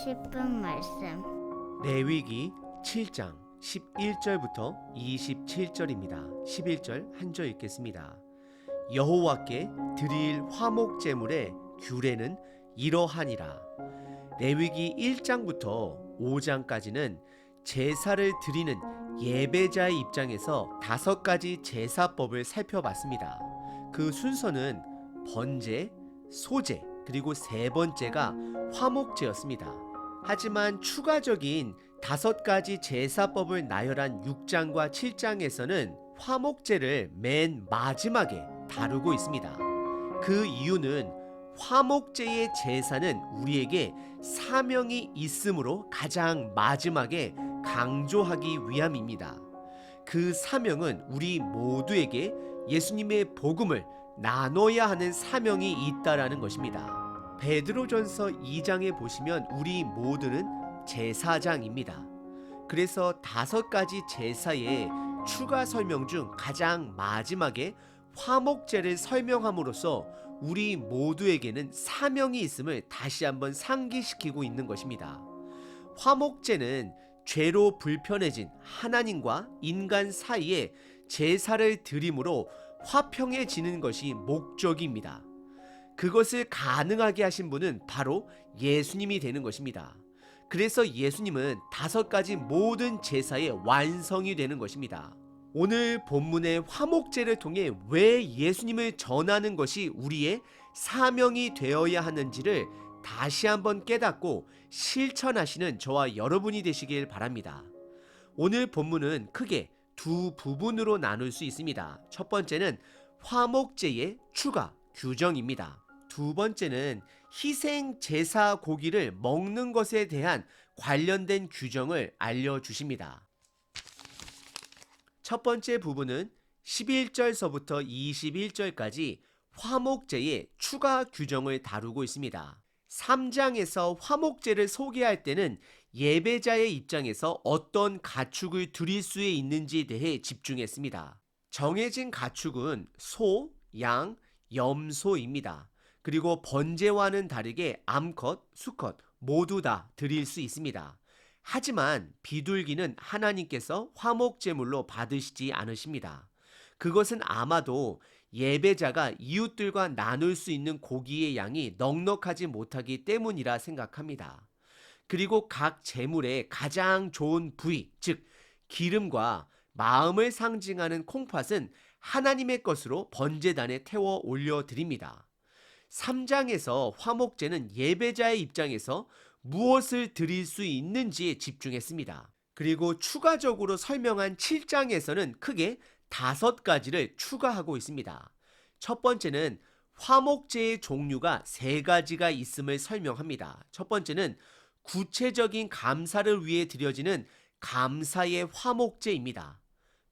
싶은 말씀. 레위기 7장 11절부터 27절입니다. 11절 한 절 읽겠습니다. 여호와께 드릴 화목 제물의 규례는 이러하니라. 레위기 1장부터 5장까지는 제사를 드리는 예배자의 입장에서 5가지 제사법을 살펴봤습니다. 그 순서는 번제, 소제, 그리고 세 번째가 화목제였습니다. 하지만 추가적인 5가지 제사법을 나열한 6장과 7장에서는 화목제를 맨 마지막에 다루고 있습니다. 그 이유는 화목제의 제사는 우리에게 사명이 있으므로 가장 마지막에 강조하기 위함입니다. 그 사명은 우리 모두에게 예수님의 복음을 나눠야 하는 사명이 있다라는 것입니다. 베드로전서 2장에 보시면 우리 모두는 제사장입니다. 그래서 5가지 제사의 추가 설명 중 가장 마지막에 화목제를 설명함으로써 우리 모두에게는 사명이 있음을 다시 한번 상기시키고 있는 것입니다. 화목제는 죄로 불편해진 하나님과 인간 사이에 제사를 드림으로 화평해지는 것이 목적입니다. 그것을 가능하게 하신 분은 바로 예수님이 되는 것입니다. 그래서 예수님은 5가지 모든 제사의 완성이 되는 것입니다. 오늘 본문의 화목제를 통해 왜 예수님을 전하는 것이 우리의 사명이 되어야 하는지를 다시 한번 깨닫고 실천하시는 저와 여러분이 되시길 바랍니다. 오늘 본문은 크게 두 부분으로 나눌 수 있습니다. 첫 번째는 화목제의 추가 규정입니다. 두 번째는 희생 제사 고기를 먹는 것에 대한 관련된 규정을 알려주십니다. 첫 번째 부분은 11절서부터 21절까지 화목제의 추가 규정을 다루고 있습니다. 3장에서 화목제를 소개할 때는 예배자의 입장에서 어떤 가축을 드릴 수 있는지에 대해 집중했습니다. 정해진 가축은 소, 양, 염소입니다. 그리고 번제와는 다르게 암컷, 수컷 모두 다 드릴 수 있습니다. 하지만 비둘기는 하나님께서 화목제물로 받으시지 않으십니다. 그것은 아마도 예배자가 이웃들과 나눌 수 있는 고기의 양이 넉넉하지 못하기 때문이라 생각합니다. 그리고 각 제물의 가장 좋은 부위, 즉 기름과 마음을 상징하는 콩팥은 하나님의 것으로 번제단에 태워 올려드립니다. 3장에서 화목제는 예배자의 입장에서 무엇을 드릴 수 있는지에 집중했습니다. 그리고 추가적으로 설명한 7장에서는 크게 5가지를 추가하고 있습니다. 첫 번째는 화목제의 종류가 3가지가 있음을 설명합니다. 첫 번째는 구체적인 감사를 위해 드려지는 감사의 화목제입니다.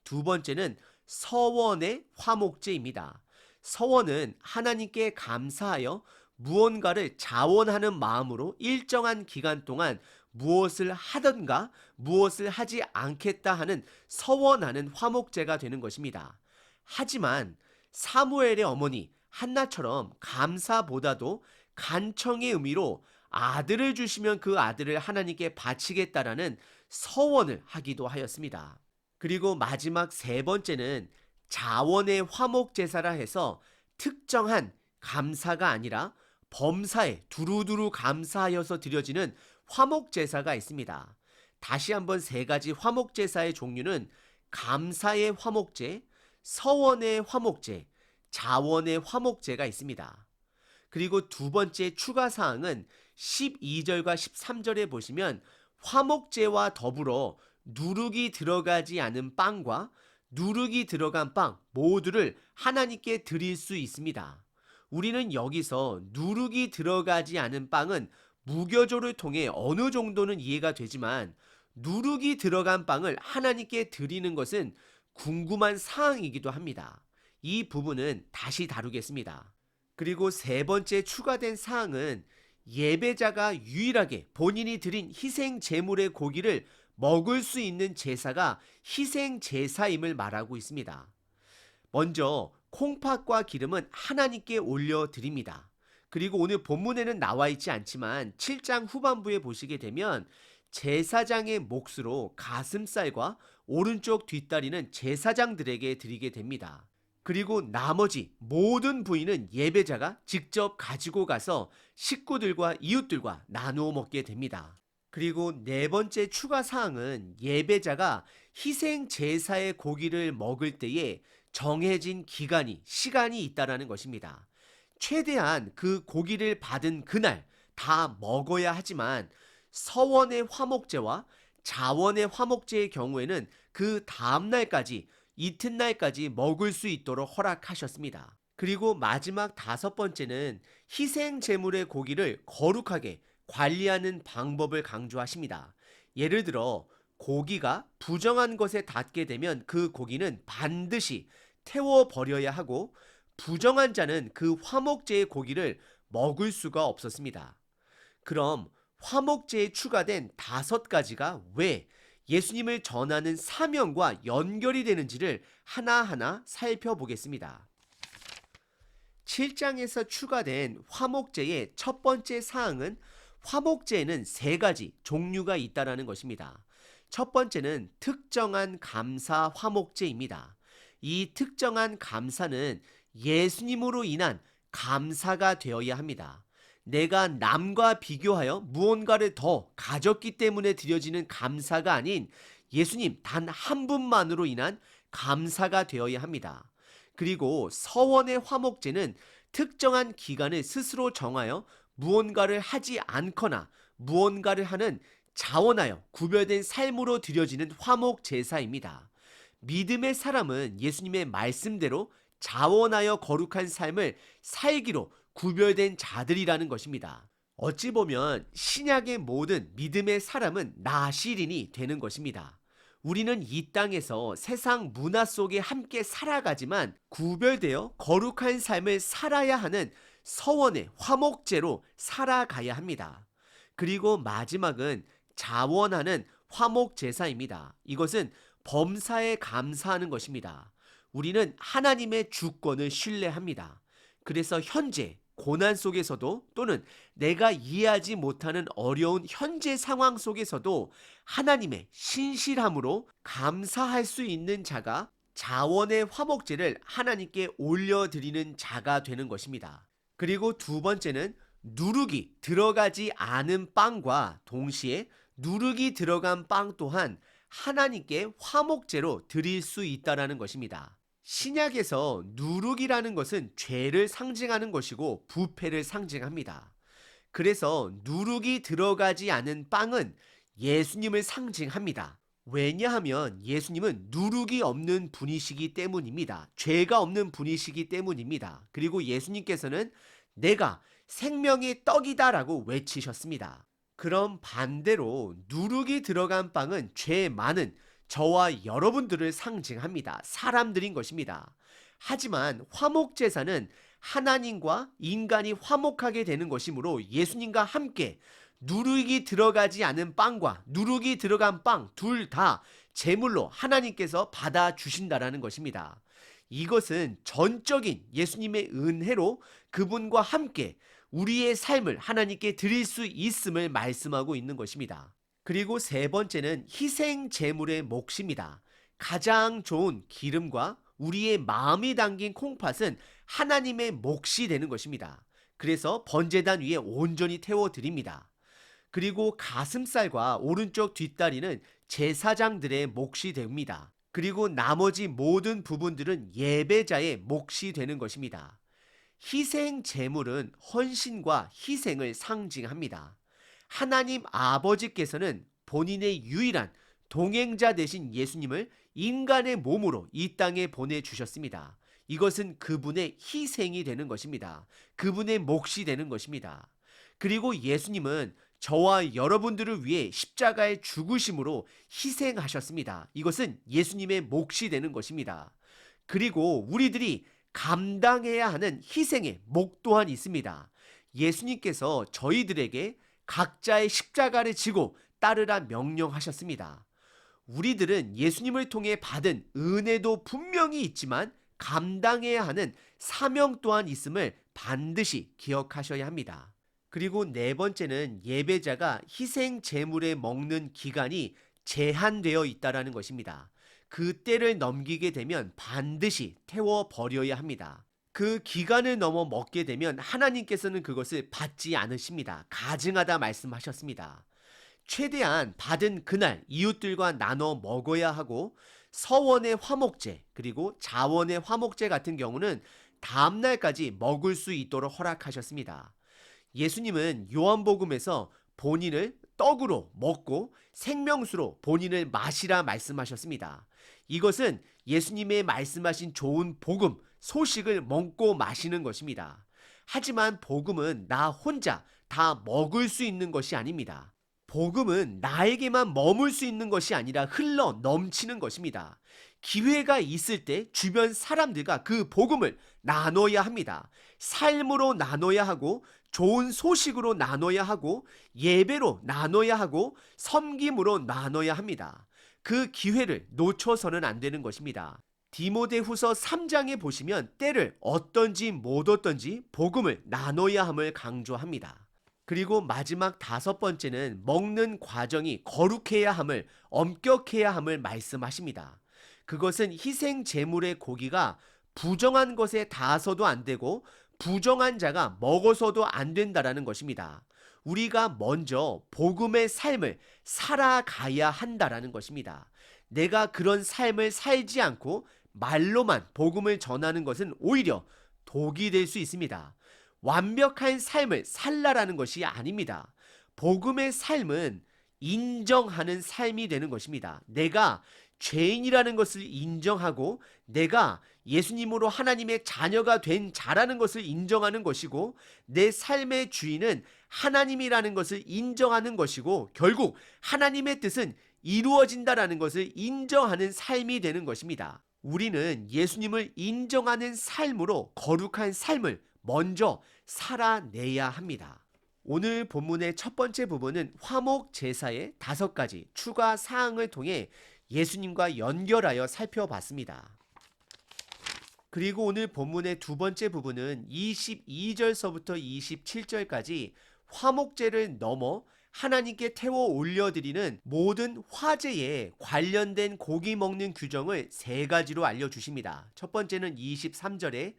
두 번째는 서원의 화목제입니다. 서원은 하나님께 감사하여 무언가를 자원하는 마음으로 일정한 기간 동안 무엇을 하든가 무엇을 하지 않겠다 하는 서원하는 화목제가 되는 것입니다. 하지만 사무엘의 어머니 한나처럼 감사보다도 간청의 의미로 아들을 주시면 그 아들을 하나님께 바치겠다라는 서원을 하기도 하였습니다. 그리고 마지막 3번째는 자원의 화목제사라 해서 특정한 감사가 아니라 범사에 두루두루 감사하여서 드려지는 화목제사가 있습니다. 다시 한번 3가지 화목제사의 종류는 감사의 화목제, 서원의 화목제, 자원의 화목제가 있습니다. 그리고 두 번째 추가사항은 12절과 13절에 보시면 화목제와 더불어 누룩이 들어가지 않은 빵과 누룩이 들어간 빵 모두를 하나님께 드릴 수 있습니다. 우리는 여기서 누룩이 들어가지 않은 빵은 무교조를 통해 어느 정도는 이해가 되지만 누룩이 들어간 빵을 하나님께 드리는 것은 궁금한 사항이기도 합니다. 이 부분은 다시 다루겠습니다. 그리고 3번째 추가된 사항은 예배자가 유일하게 본인이 드린 희생 제물의 고기를 먹을 수 있는 제사가 희생 제사임을 말하고 있습니다. 먼저 콩팥과 기름은 하나님께 올려드립니다. 그리고 오늘 본문에는 나와 있지 않지만 7장 후반부에 보시게 되면 제사장의 몫으로 가슴살과 오른쪽 뒷다리는 제사장들에게 드리게 됩니다. 그리고 나머지 모든 부위는 예배자가 직접 가지고 가서 식구들과 이웃들과 나누어 먹게 됩니다. 그리고 네 번째 추가 사항은 예배자가 희생 제사의 고기를 먹을 때에 정해진 시간이 있다라는 것입니다. 최대한 그 고기를 받은 그날 다 먹어야 하지만 서원의 화목제와 자원의 화목제의 경우에는 그 다음날까지 이튿날까지 먹을 수 있도록 허락하셨습니다. 그리고 마지막 다섯 번째는 희생 제물의 고기를 거룩하게 관리하는 방법을 강조하십니다. 예를 들어 고기가 부정한 것에 닿게 되면 그 고기는 반드시 태워 버려야 하고 부정한 자는 그 화목제의 고기를 먹을 수가 없었습니다. 그럼 화목제에 추가된 다섯 가지가 왜 예수님을 전하는 사명과 연결이 되는지를 하나하나 살펴보겠습니다. 7장에서 추가된 화목제의 첫 번째 사항은 화목제에는 세 가지 종류가 있다라는 것입니다. 첫 번째는 특정한 감사 화목제입니다. 이 특정한 감사는 예수님으로 인한 감사가 되어야 합니다. 내가 남과 비교하여 무언가를 더 가졌기 때문에 드려지는 감사가 아닌 예수님 단 한 분만으로 인한 감사가 되어야 합니다. 그리고 서원의 화목제는 특정한 기간을 스스로 정하여 무언가를 하지 않거나 무언가를 하는 자원하여 구별된 삶으로 드려지는 화목 제사입니다. 믿음의 사람은 예수님의 말씀대로 자원하여 거룩한 삶을 살기로 구별된 자들이라는 것입니다. 어찌 보면 신약의 모든 믿음의 사람은 나시린이 되는 것입니다. 우리는 이 땅에서 세상 문화 속에 함께 살아가지만 구별되어 거룩한 삶을 살아야 하는 서원의 화목제로 살아가야 합니다. 그리고 마지막은 자원하는 화목제사입니다. 이것은 범사에 감사하는 것입니다. 우리는 하나님의 주권을 신뢰합니다. 그래서 현재 고난 속에서도 또는 내가 이해하지 못하는 어려운 현재 상황 속에서도 하나님의 신실함으로 감사할 수 있는 자가 자원의 화목제를 하나님께 올려드리는 자가 되는 것입니다. 그리고 두 번째는 누룩이 들어가지 않은 빵과 동시에 누룩이 들어간 빵 또한 하나님께 화목제로 드릴 수 있다라는 것입니다. 신약에서 누룩이라는 것은 죄를 상징하는 것이고 부패를 상징합니다. 그래서 누룩이 들어가지 않은 빵은 예수님을 상징합니다. 왜냐하면 예수님은 누룩이 없는 분이시기 때문입니다. 죄가 없는 분이시기 때문입니다. 그리고 예수님께서는 내가 생명의 떡이다라고 외치셨습니다. 그럼 반대로 누룩이 들어간 빵은 죄 많은 저와 여러분들을 상징합니다. 사람들인 것입니다. 하지만 화목제사는 하나님과 인간이 화목하게 되는 것이므로 예수님과 함께 누룩이 들어가지 않은 빵과 누룩이 들어간 빵 둘 다 제물로 하나님께서 받아주신다라는 것입니다. 이것은 전적인 예수님의 은혜로 그분과 함께 우리의 삶을 하나님께 드릴 수 있음을 말씀하고 있는 것입니다. 그리고 세 번째는 희생 제물의 몫입니다. 가장 좋은 기름과 우리의 마음이 담긴 콩팥은 하나님의 몫이 되는 것입니다. 그래서 번제단 위에 온전히 태워드립니다. 그리고 가슴살과 오른쪽 뒷다리는 제사장들의 몫이 됩니다. 그리고 나머지 모든 부분들은 예배자의 몫이 되는 것입니다. 희생 제물은 헌신과 희생을 상징합니다. 하나님 아버지께서는 본인의 유일한 동행자 되신 예수님을 인간의 몸으로 이 땅에 보내주셨습니다. 이것은 그분의 희생이 되는 것입니다. 그분의 몫이 되는 것입니다. 그리고 예수님은 저와 여러분들을 위해 십자가에 죽으심으로 희생하셨습니다. 이것은 예수님의 몫이 되는 것입니다. 그리고 우리들이 감당해야 하는 희생의 목 또한 있습니다. 예수님께서 저희들에게 각자의 십자가를 지고 따르라 명령하셨습니다. 우리들은 예수님을 통해 받은 은혜도 분명히 있지만 감당해야 하는 사명 또한 있음을 반드시 기억하셔야 합니다. 그리고 네 번째는 예배자가 희생 제물에 먹는 기간이 제한되어 있다라는 것입니다. 그 때를 넘기게 되면 반드시 태워 버려야 합니다. 그 기간을 넘어 먹게 되면 하나님께서는 그것을 받지 않으십니다. 가증하다 말씀하셨습니다. 최대한 받은 그날 이웃들과 나눠 먹어야 하고, 서원의 화목제 그리고 자원의 화목제 같은 경우는 다음날까지 먹을 수 있도록 허락하셨습니다. 예수님은 요한복음에서 본인을 떡으로 먹고 생명수로 본인을 마시라 말씀하셨습니다. 이것은 예수님의 말씀하신 좋은 복음, 소식을 먹고 마시는 것입니다. 하지만 복음은 나 혼자 다 먹을 수 있는 것이 아닙니다. 복음은 나에게만 머물 수 있는 것이 아니라 흘러 넘치는 것입니다. 기회가 있을 때 주변 사람들과 그 복음을 나눠야 합니다. 삶으로 나눠야 하고, 좋은 소식으로 나눠야 하고, 예배로 나눠야 하고, 섬김으로 나눠야 합니다. 그 기회를 놓쳐서는 안 되는 것입니다. 디모데후서 3장에 보시면 때를 어떤지 못 어떤지 복음을 나눠야 함을 강조합니다. 그리고 마지막 다섯 번째는 먹는 과정이 거룩해야 함을, 엄격해야 함을 말씀하십니다. 그것은 희생 제물의 고기가 부정한 것에 닿아서도 안 되고 부정한 자가 먹어서도 안 된다라는 것입니다. 우리가 먼저 복음의 삶을 살아가야 한다라는 것입니다. 내가 그런 삶을 살지 않고 말로만 복음을 전하는 것은 오히려 독이 될 수 있습니다. 완벽한 삶을 살라라는 것이 아닙니다. 복음의 삶은 인정하는 삶이 되는 것입니다. 내가 죄인이라는 것을 인정하고, 내가 예수님으로 하나님의 자녀가 된 자라는 것을 인정하는 것이고, 내 삶의 주인은 하나님이라는 것을 인정하는 것이고, 결국 하나님의 뜻은 이루어진다라는 것을 인정하는 삶이 되는 것입니다. 우리는 예수님을 인정하는 삶으로 거룩한 삶을 먼저 살아내야 합니다. 오늘 본문의 첫 번째 부분은 화목 제사의 5가지 추가 사항을 통해 예수님과 연결하여 살펴봤습니다. 그리고 오늘 본문의 두 번째 부분은 22절서부터 27절까지 화목제를 넘어 하나님께 태워 올려드리는 모든 화제에 관련된 고기 먹는 규정을 3가지로 알려주십니다. 첫 번째는 23절에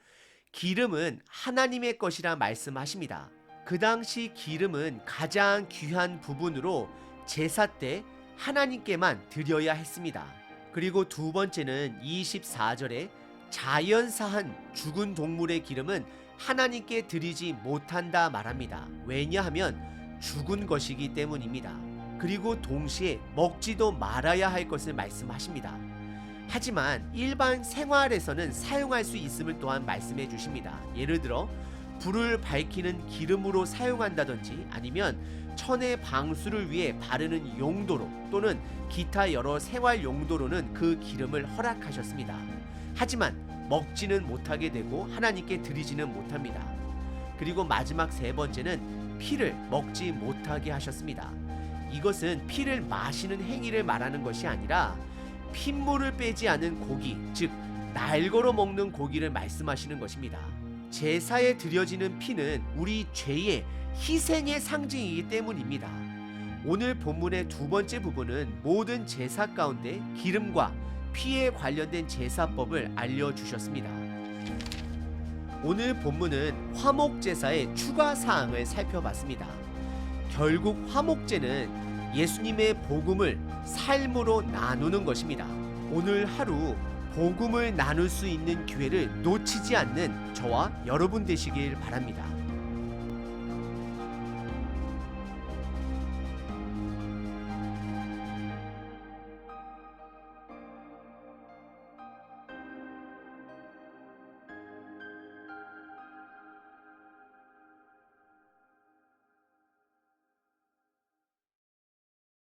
기름은 하나님의 것이라 말씀하십니다. 그 당시 기름은 가장 귀한 부분으로 제사 때 하나님께만 드려야 했습니다. 그리고 두 번째는 24절에 자연사한 죽은 동물의 기름은 하나님께 드리지 못한다 말합니다. 왜냐하면 죽은 것이기 때문입니다. 그리고 동시에 먹지도 말아야 할 것을 말씀하십니다. 하지만 일반 생활에서는 사용할 수 있음을 또한 말씀해 주십니다. 예를 들어 불을 밝히는 기름으로 사용한다든지, 아니면 천의 방수를 위해 바르는 용도로, 또는 기타 여러 생활 용도로는 그 기름을 허락하셨습니다. 하지만 먹지는 못하게 되고 하나님께 드리지는 못합니다. 그리고 마지막 3번째는 피를 먹지 못하게 하셨습니다. 이것은 피를 마시는 행위를 말하는 것이 아니라 핏물을 빼지 않은 고기, 즉 날거로 먹는 고기를 말씀하시는 것입니다. 제사에 드려지는 피는 우리 죄의 희생의 상징이기 때문입니다. 오늘 본문의 두 번째 부분은 모든 제사 가운데 기름과 피에 관련된 제사법을 알려주셨습니다. 오늘 본문은 화목제사의 추가 사항을 살펴봤습니다. 결국 화목제는 예수님의 복음을 삶으로 나누는 것입니다. 오늘 하루 복음을 나눌 수 있는 기회를 놓치지 않는 저와 여러분 되시길 바랍니다.